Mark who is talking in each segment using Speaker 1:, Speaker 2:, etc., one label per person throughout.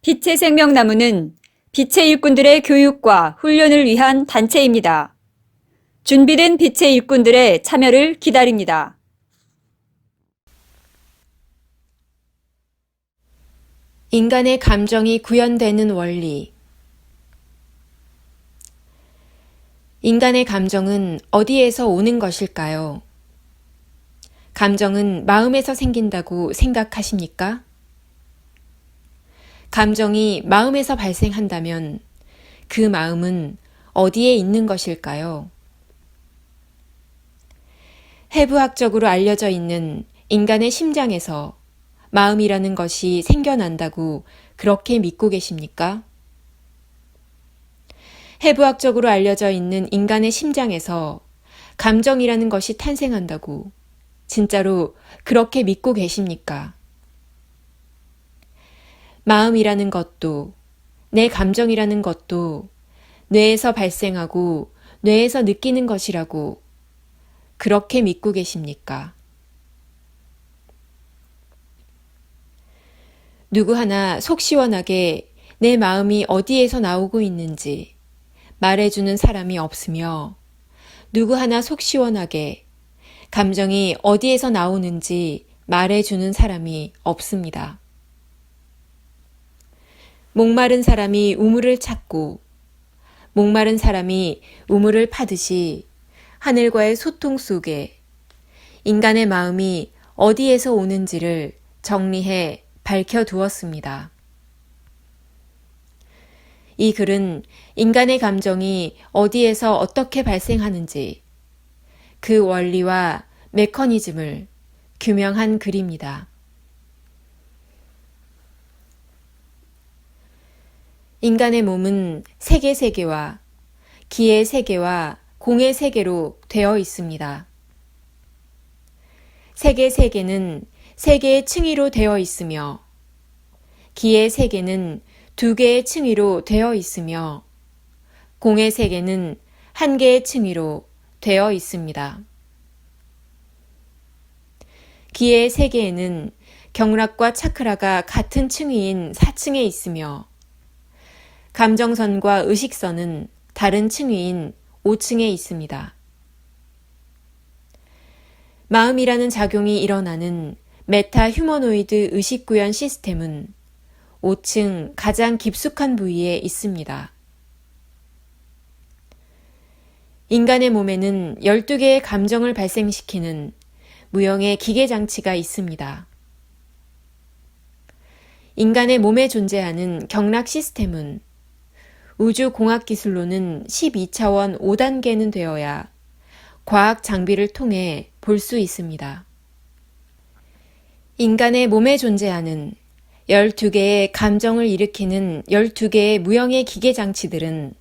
Speaker 1: 빛의 생명나무는 빛의 일꾼들의 교육과 훈련을 위한 단체입니다. 준비된 빛의 일꾼들의 참여를 기다립니다.
Speaker 2: 인간의 감정이 구현되는 원리. 인간의 감정은 어디에서 오는 것일까요? 감정은 마음에서 생긴다고 생각하십니까? 감정이 마음에서 발생한다면 그 마음은 어디에 있는 것일까요? 해부학적으로 알려져 있는 인간의 심장에서 마음이라는 것이 생겨난다고 그렇게 믿고 계십니까? 해부학적으로 알려져 있는 인간의 심장에서 감정이라는 것이 탄생한다고 진짜로 그렇게 믿고 계십니까? 마음이라는 것도 내 감정이라는 것도 뇌에서 발생하고 뇌에서 느끼는 것이라고 그렇게 믿고 계십니까? 누구 하나 속 시원하게 내 마음이 어디에서 나오고 있는지 말해주는 사람이 없으며 누구 하나 속 시원하게 감정이 어디에서 나오는지 말해주는 사람이 없습니다. 목마른 사람이 우물을 찾고 목마른 사람이 우물을 파듯이 하늘과의 소통 속에 인간의 마음이 어디에서 오는지를 정리해 밝혀두었습니다. 이 글은 인간의 감정이 어디에서 어떻게 발생하는지 그 원리와 메커니즘을 규명한 글입니다. 인간의 몸은 색의 세계와 기의 세계와 공의 세계로 되어 있습니다. 색의 세계는 세 개의 층위로 되어 있으며 기의 세계는 두 개의 층위로 되어 있으며 공의 세계는 한 개의 층위로 되어 있습니다. 기의 세계에는 경락과 차크라가 같은 층위인 4층에 있으며 감정선과 의식선은 다른 층위인 5층에 있습니다. 마음이라는 작용이 일어나는 메타 휴머노이드 의식구현 시스템은 5층 가장 깊숙한 부위에 있습니다. 인간의 몸에는 12개의 감정을 발생시키는 무형의 기계장치가 있습니다. 인간의 몸에 존재하는 경락 시스템은 우주공학기술로는 12차원 5단계는 되어야 과학 장비를 통해 볼 수 있습니다. 인간의 몸에 존재하는 12개의 감정을 일으키는 12개의 무형의 기계장치들은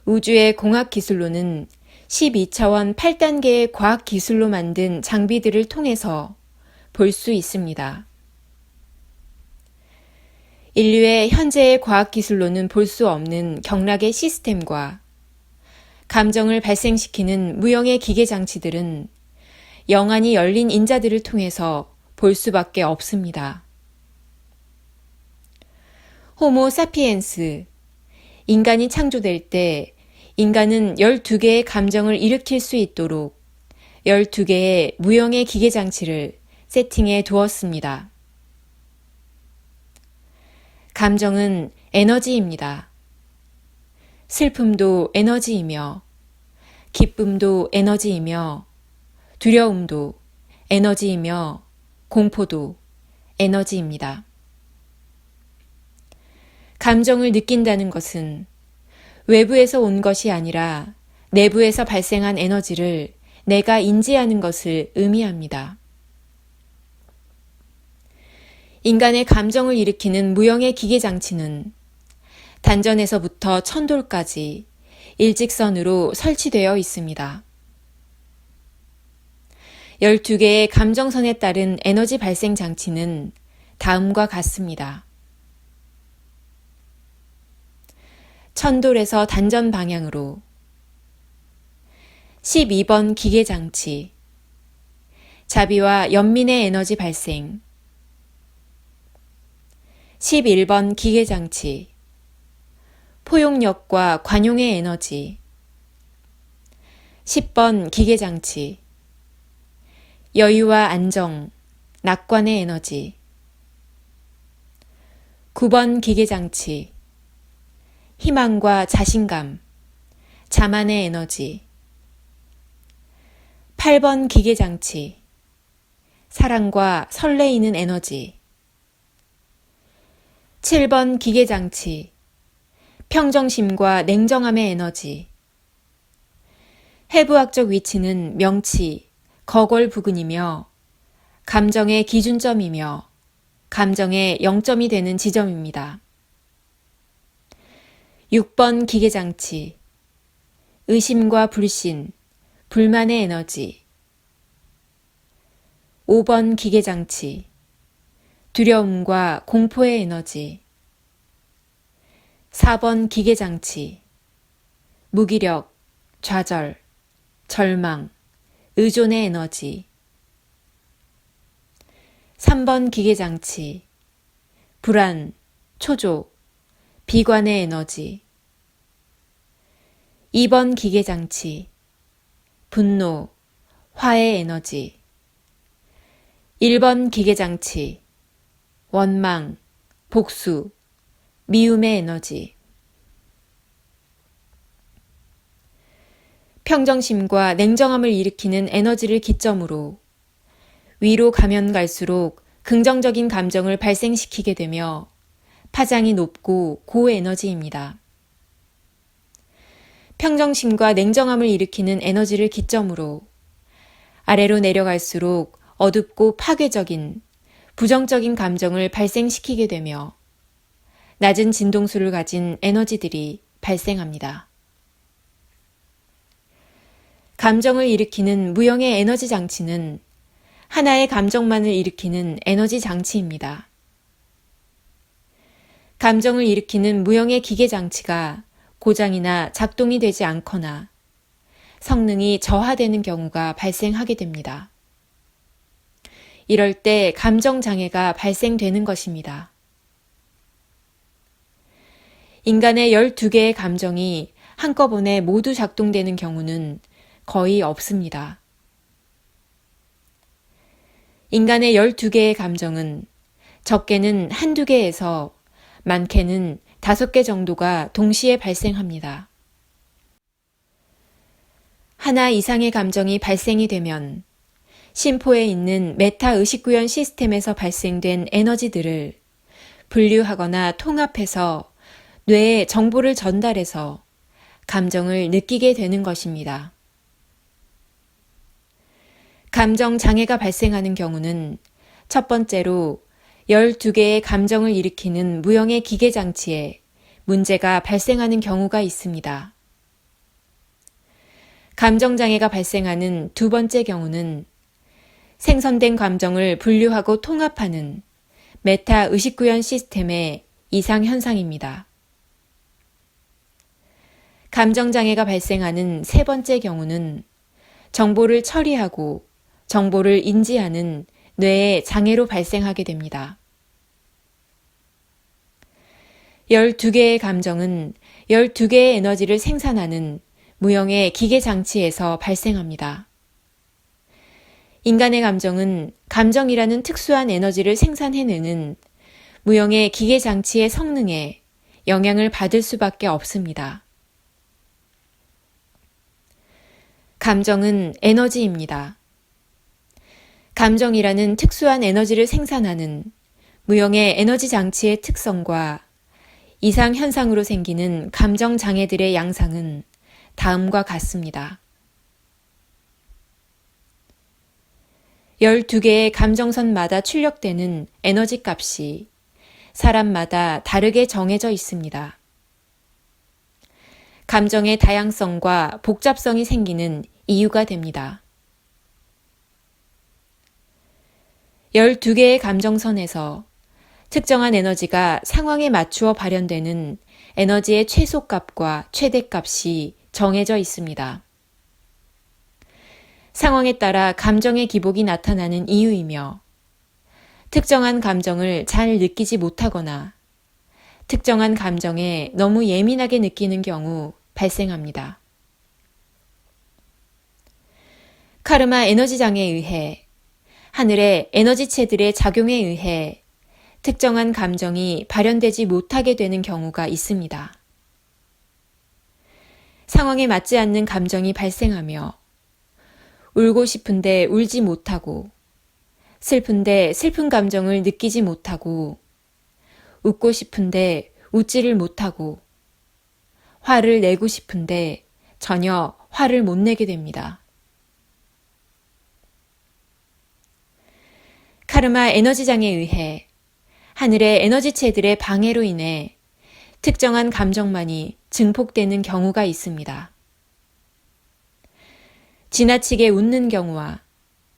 Speaker 2: 우주의 공학기술로는 12차원 8단계의 과학기술로 만든 장비들을 통해서 볼 수 있습니다. 인류의 현재의 과학기술로는 볼 수 없는 경락의 시스템과 감정을 발생시키는 무형의 기계장치들은 영안이 열린 인자들을 통해서 볼 수밖에 없습니다. 호모 사피엔스, 인간이 창조될 때 인간은 12개의 감정을 일으킬 수 있도록 12개의 무형의 기계장치를 세팅해 두었습니다. 감정은 에너지입니다. 슬픔도 에너지이며 기쁨도 에너지이며 두려움도 에너지이며 공포도 에너지입니다. 감정을 느낀다는 것은 외부에서 온 것이 아니라 내부에서 발생한 에너지를 내가 인지하는 것을 의미합니다. 인간의 감정을 일으키는 무형의 기계장치는 단전에서부터 천돌까지 일직선으로 설치되어 있습니다. 12개의 감정선에 따른 에너지 발생 장치는 다음과 같습니다. 천돌에서 단전 방향으로 12번 기계장치, 자비와 연민의 에너지 발생, 11번 기계장치. 포용력과 관용의 에너지. 10번 기계장치. 여유와 안정, 낙관의 에너지. 9번 기계장치. 희망과 자신감, 자만의 에너지. 8번 기계장치. 사랑과 설레이는 에너지. 7번 기계장치. 평정심과 냉정함의 에너지. 해부학적 위치는 명치, 거골 부근이며 감정의 기준점이며 감정의 0점이 되는 지점입니다. 6번 기계장치. 의심과 불신, 불만의 에너지. 5번 기계장치. 두려움과 공포의 에너지. 4번 기계장치. 무기력, 좌절, 절망, 의존의 에너지. 3번 기계장치. 불안, 초조, 비관의 에너지. 2번 기계장치. 분노, 화의 에너지. 1번 기계장치. 원망, 복수, 미움의 에너지. 평정심과 냉정함을 일으키는 에너지를 기점으로 위로 가면 갈수록 긍정적인 감정을 발생시키게 되며 파장이 높고 고에너지입니다. 평정심과 냉정함을 일으키는 에너지를 기점으로 아래로 내려갈수록 어둡고 파괴적인 부정적인 감정을 발생시키게 되며 낮은 진동수를 가진 에너지들이 발생합니다. 감정을 일으키는 무형의 에너지 장치는 하나의 감정만을 일으키는 에너지 장치입니다. 감정을 일으키는 무형의 기계 장치가 고장이나 작동이 되지 않거나 성능이 저하되는 경우가 발생하게 됩니다. 이럴 때 감정 장애가 발생되는 것입니다. 인간의 12개의 감정이 한꺼번에 모두 작동되는 경우는 거의 없습니다. 인간의 12개의 감정은 적게는 한두 개에서 많게는 5개 정도가 동시에 발생합니다. 하나 이상의 감정이 발생이 되면 심포에 있는 메타 의식구현 시스템에서 발생된 에너지들을 분류하거나 통합해서 뇌에 정보를 전달해서 감정을 느끼게 되는 것입니다. 감정 장애가 발생하는 경우는 첫 번째로 12개의 감정을 일으키는 무형의 기계 장치에 문제가 발생하는 경우가 있습니다. 감정 장애가 발생하는 두 번째 경우는 생성된 감정을 분류하고 통합하는 메타 의식구현 시스템의 이상 현상입니다. 감정 장애가 발생하는 세 번째 경우는 정보를 처리하고 정보를 인지하는 뇌의 장애로 발생하게 됩니다. 12개의 감정은 12개의 에너지를 생산하는 무형의 기계 장치에서 발생합니다. 인간의 감정은 감정이라는 특수한 에너지를 생산해내는 무형의 기계 장치의 성능에 영향을 받을 수밖에 없습니다. 감정은 에너지입니다. 감정이라는 특수한 에너지를 생산하는 무형의 에너지 장치의 특성과 이상 현상으로 생기는 감정 장애들의 양상은 다음과 같습니다. 12개의 감정선마다 출력되는 에너지 값이 사람마다 다르게 정해져 있습니다. 감정의 다양성과 복잡성이 생기는 이유가 됩니다. 12개의 감정선에서 특정한 에너지가 상황에 맞추어 발현되는 에너지의 최소값과 최대값이 정해져 있습니다. 상황에 따라 감정의 기복이 나타나는 이유이며 특정한 감정을 잘 느끼지 못하거나 특정한 감정에 너무 예민하게 느끼는 경우 발생합니다. 카르마 에너지장에 의해 하늘의 에너지체들의 작용에 의해 특정한 감정이 발현되지 못하게 되는 경우가 있습니다. 상황에 맞지 않는 감정이 발생하며 울고 싶은데 울지 못하고 슬픈데 슬픈 감정을 느끼지 못하고 웃고 싶은데 웃지를 못하고 화를 내고 싶은데 전혀 화를 못 내게 됩니다. 카르마 에너지장에 의해 하늘의 에너지체들의 방해로 인해 특정한 감정만이 증폭되는 경우가 있습니다. 지나치게 웃는 경우와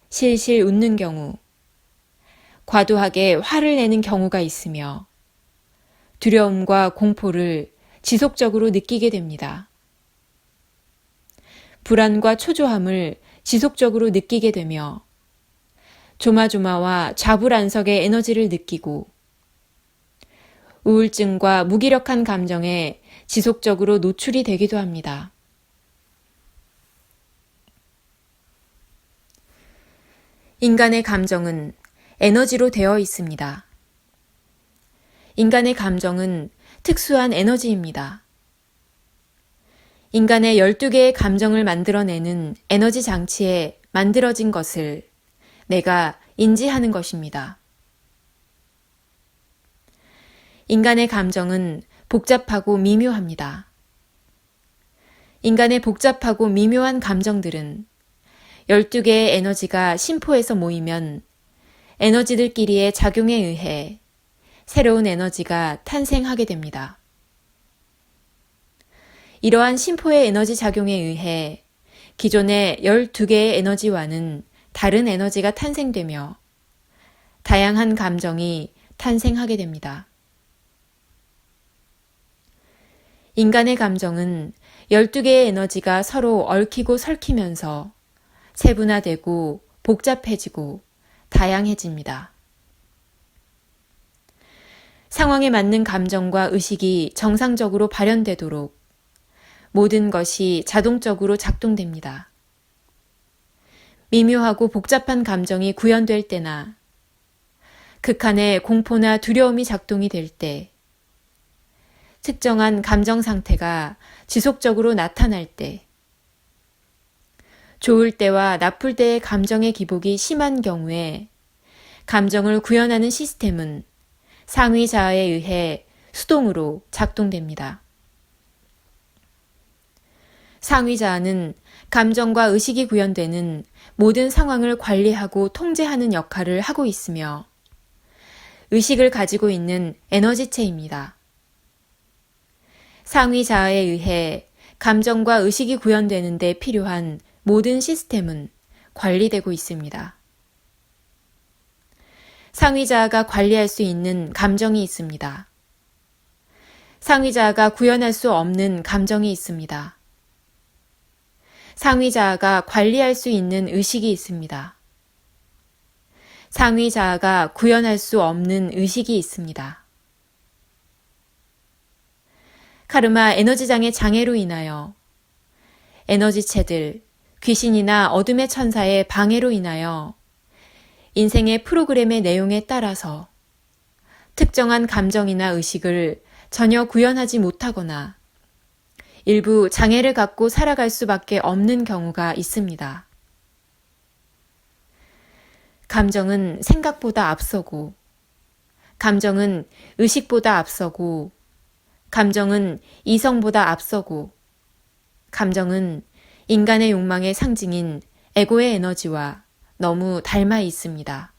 Speaker 2: 실실 웃는 경우, 과도하게 화를 내는 경우가 있으며 두려움과 공포를 지속적으로 느끼게 됩니다. 불안과 초조함을 지속적으로 느끼게 되며 조마조마와 좌불안석의 에너지를 느끼고 우울증과 무기력한 감정에 지속적으로 노출이 되기도 합니다. 인간의 감정은 에너지로 되어 있습니다. 인간의 감정은 특수한 에너지입니다. 인간의 12개의 감정을 만들어내는 에너지 장치에 만들어진 것을 내가 인지하는 것입니다. 인간의 감정은 복잡하고 미묘합니다. 인간의 복잡하고 미묘한 감정들은 12개의 에너지가 심포에서 모이면 에너지들끼리의 작용에 의해 새로운 에너지가 탄생하게 됩니다. 이러한 심포의 에너지 작용에 의해 기존의 12개의 에너지와는 다른 에너지가 탄생되며 다양한 감정이 탄생하게 됩니다. 인간의 감정은 12개의 에너지가 서로 얽히고 설키면서 세분화되고 복잡해지고 다양해집니다. 상황에 맞는 감정과 의식이 정상적으로 발현되도록 모든 것이 자동적으로 작동됩니다. 미묘하고 복잡한 감정이 구현될 때나 극한의 공포나 두려움이 작동이 될 때, 특정한 감정 상태가 지속적으로 나타날 때, 좋을 때와 나쁠 때의 감정의 기복이 심한 경우에 감정을 구현하는 시스템은 상위 자아에 의해 수동으로 작동됩니다. 상위 자아는 감정과 의식이 구현되는 모든 상황을 관리하고 통제하는 역할을 하고 있으며 의식을 가지고 있는 에너지체입니다. 상위 자아에 의해 감정과 의식이 구현되는 데 필요한 모든 시스템은 관리되고 있습니다. 상위 자아가 관리할 수 있는 감정이 있습니다. 상위 자아가 구현할 수 없는 감정이 있습니다. 상위 자아가 관리할 수 있는 의식이 있습니다. 상위 자아가 구현할 수 없는 의식이 있습니다. 카르마 에너지장의 장애로 인하여 에너지체들, 귀신이나 어둠의 천사의 방해로 인하여 인생의 프로그램의 내용에 따라서 특정한 감정이나 의식을 전혀 구현하지 못하거나 일부 장애를 갖고 살아갈 수밖에 없는 경우가 있습니다. 감정은 생각보다 앞서고, 감정은 의식보다 앞서고, 감정은 이성보다 앞서고, 감정은 인간의 욕망의 상징인 에고의 에너지와 너무 닮아 있습니다.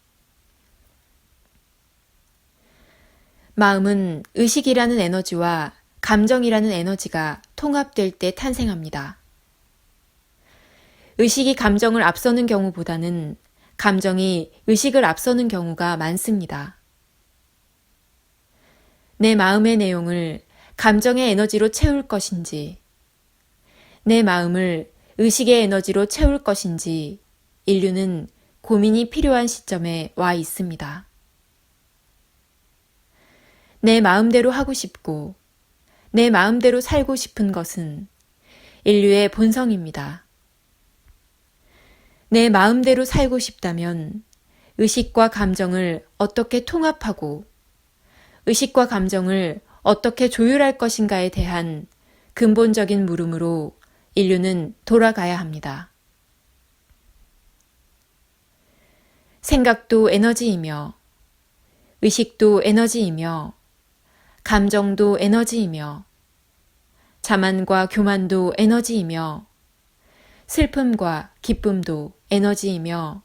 Speaker 2: 마음은 의식이라는 에너지와 감정이라는 에너지가 통합될 때 탄생합니다. 의식이 감정을 앞서는 경우보다는 감정이 의식을 앞서는 경우가 많습니다. 내 마음의 내용을 감정의 에너지로 채울 것인지, 내 마음을 의식의 에너지로 채울 것인지 인류는 고민이 필요한 시점에 와 있습니다. 내 마음대로 하고 싶고 내 마음대로 살고 싶은 것은 인류의 본성입니다. 내 마음대로 살고 싶다면 의식과 감정을 어떻게 통합하고 의식과 감정을 어떻게 조율할 것인가에 대한 근본적인 물음으로 인류는 돌아가야 합니다. 생각도 에너지이며 의식도 에너지이며 감정도 에너지이며 자만과 교만도 에너지이며 슬픔과 기쁨도 에너지이며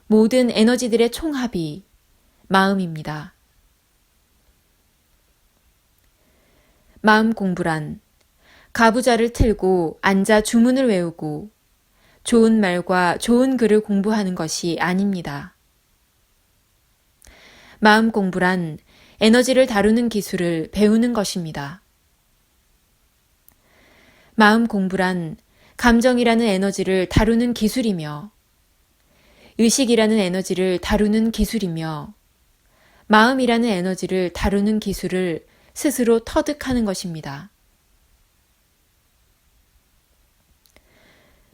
Speaker 2: 모든 에너지들의 총합이 마음입니다. 마음 공부란 가부좌를 틀고 앉아 주문을 외우고 좋은 말과 좋은 글을 공부하는 것이 아닙니다. 마음 공부란 에너지를 다루는 기술을 배우는 것입니다. 마음 공부란 감정이라는 에너지를 다루는 기술이며 의식이라는 에너지를 다루는 기술이며 마음이라는 에너지를 다루는 기술을 스스로 터득하는 것입니다.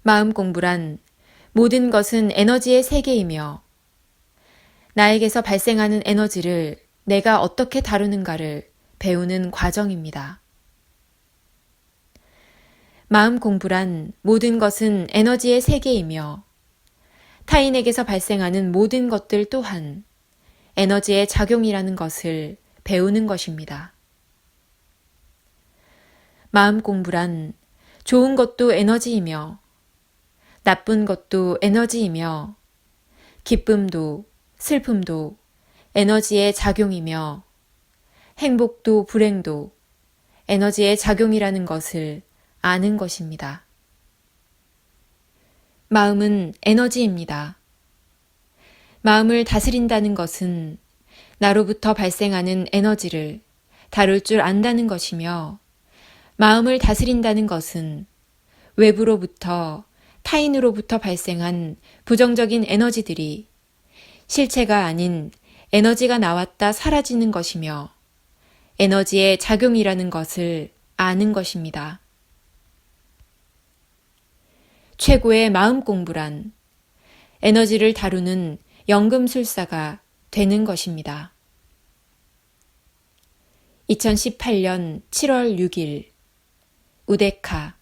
Speaker 2: 마음 공부란 모든 것은 에너지의 세계이며 나에게서 발생하는 에너지를 내가 어떻게 다루는가를 배우는 과정입니다. 마음 공부란 모든 것은 에너지의 세계이며 타인에게서 발생하는 모든 것들 또한 에너지의 작용이라는 것을 배우는 것입니다. 마음 공부란 좋은 것도 에너지이며 나쁜 것도 에너지이며 기쁨도 슬픔도 에너지의 작용이며 행복도 불행도 에너지의 작용이라는 것을 아는 것입니다. 마음은 에너지입니다. 마음을 다스린다는 것은 나로부터 발생하는 에너지를 다룰 줄 안다는 것이며 마음을 다스린다는 것은 외부로부터 타인으로부터 발생한 부정적인 에너지들이 실체가 아닌 에너지가 나왔다 사라지는 것이며 에너지의 작용이라는 것을 아는 것입니다. 최고의 마음 공부란 에너지를 다루는 연금술사가 되는 것입니다. 2018년 7월 6일 우데카